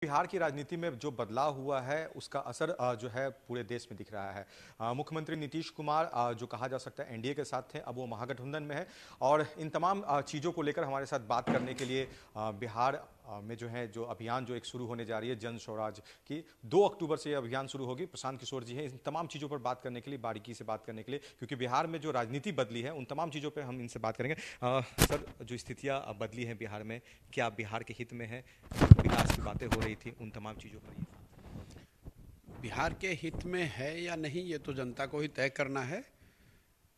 बिहार की राजनीति में जो बदलाव हुआ है उसका असर जो है पूरे देश में दिख रहा है। मुख्यमंत्री नीतीश कुमार जो कहा जा सकता है एनडीए के साथ थे, अब वो महागठबंधन में है और इन तमाम चीज़ों को लेकर हमारे साथ बात करने के लिए बिहार में जो है जो अभियान जो एक शुरू होने जा रही है जन स्वराज की 2 अक्टूबर से ये अभियान शुरू होगी। प्रशांत किशोर जी हैं इन तमाम चीज़ों पर बात करने के लिए, बारीकी से बात करने के लिए, क्योंकि बिहार में जो राजनीति बदली है उन तमाम चीज़ों पर हम इनसे बात करेंगे। सर, जो स्थितियाँ बदली हैं बिहार में, क्या बिहार के हित में है? विकास की बातें हो रही थी, उन तमाम चीज़ों पर ये बिहार के हित में है या नहीं ये तो जनता को ही तय करना है।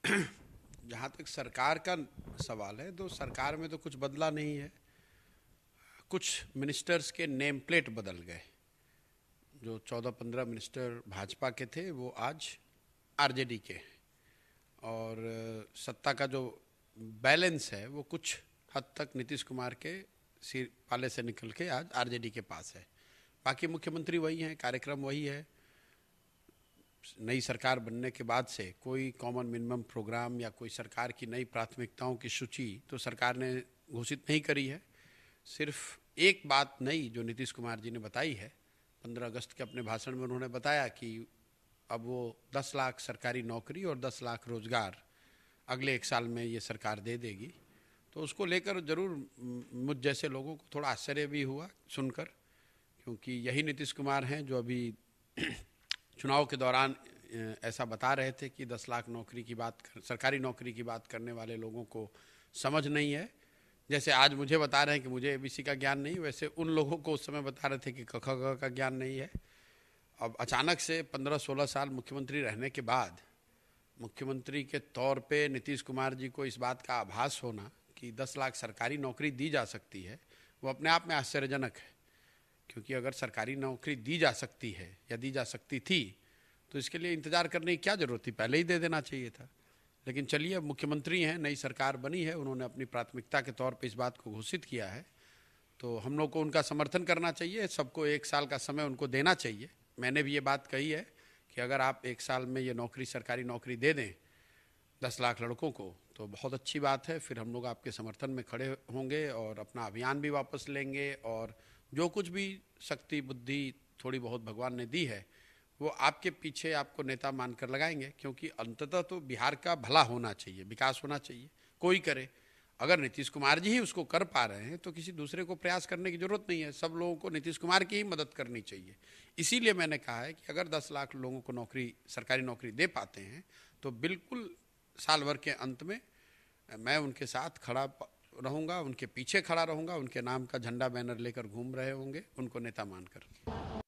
जहाँ तक सरकार का सवाल है तो सरकार में तो कुछ बदला नहीं है। कुछ मिनिस्टर्स के नेम प्लेट बदल गए। जो 14-15 मिनिस्टर भाजपा के थे वो आज आरजेडी के हैं और सत्ता का जो बैलेंस है वो कुछ हद तक नीतीश कुमार के सिर पाले से निकल के आज आरजेडी के पास है। बाकी मुख्यमंत्री वही हैं, कार्यक्रम वही है। नई सरकार बनने के बाद से कोई कॉमन मिनिमम प्रोग्राम या कोई सरकार की नई प्राथमिकताओं की सूची तो सरकार ने घोषित नहीं करी है। सिर्फ एक बात नई जो नीतीश कुमार जी ने बताई है, 15 अगस्त के अपने भाषण में उन्होंने बताया कि अब वो 10 लाख सरकारी नौकरी और 10 लाख रोजगार अगले 1 साल में ये सरकार दे देगी। तो उसको लेकर जरूर मुझ जैसे लोगों को थोड़ा आश्चर्य भी हुआ सुनकर, क्योंकि यही नीतीश कुमार हैं जो अभी चुनाव के दौरान ऐसा बता रहे थे कि 10 लाख नौकरी की बात सरकारी नौकरी की बात करने वाले लोगों को समझ नहीं है। जैसे आज मुझे बता रहे हैं कि मुझे एबीसी का ज्ञान नहीं, वैसे उन लोगों को उस समय बता रहे थे कि क ख ग का ज्ञान नहीं है। अब अचानक से 15-16 साल मुख्यमंत्री रहने के बाद मुख्यमंत्री के तौर पे नीतीश कुमार जी को इस बात का आभास होना कि 10 लाख सरकारी नौकरी दी जा सकती है, वो अपने आप में आश्चर्यजनक है। क्योंकि अगर सरकारी नौकरी दी जा सकती है या दी जा सकती थी तो इसके लिए इंतजार करने की क्या जरूरत थी, पहले ही दे देना चाहिए था। लेकिन चलिए, अब मुख्यमंत्री हैं, नई सरकार बनी है, उन्होंने अपनी प्राथमिकता के तौर पे इस बात को घोषित किया है, तो हम लोग को उनका समर्थन करना चाहिए। सबको 1 साल का समय उनको देना चाहिए। मैंने भी ये बात कही है कि अगर आप 1 साल में ये नौकरी सरकारी नौकरी दे दें 10 लाख लड़कों को तो बहुत अच्छी बात है। फिर हम लोग आपके समर्थन में खड़े होंगे और अपना अभियान भी वापस लेंगे और जो कुछ भी शक्ति बुद्धि थोड़ी बहुत भगवान ने दी है वो आपके पीछे आपको नेता मानकर लगाएंगे। क्योंकि अंततः तो बिहार का भला होना चाहिए, विकास होना चाहिए, कोई करे। अगर नीतीश कुमार जी ही उसको कर पा रहे हैं तो किसी दूसरे को प्रयास करने की जरूरत नहीं है। सब लोगों को नीतीश कुमार की ही मदद करनी चाहिए। इसीलिए मैंने कहा है कि अगर 10 लाख लोगों को नौकरी सरकारी नौकरी दे पाते हैं तो बिल्कुल साल भर के अंत में मैं उनके साथ खड़ा रहूंगा, उनके पीछे खड़ा रहूंगा, उनके नाम का झंडा बैनर लेकर घूम रहे होंगे, उनको नेता मानकर।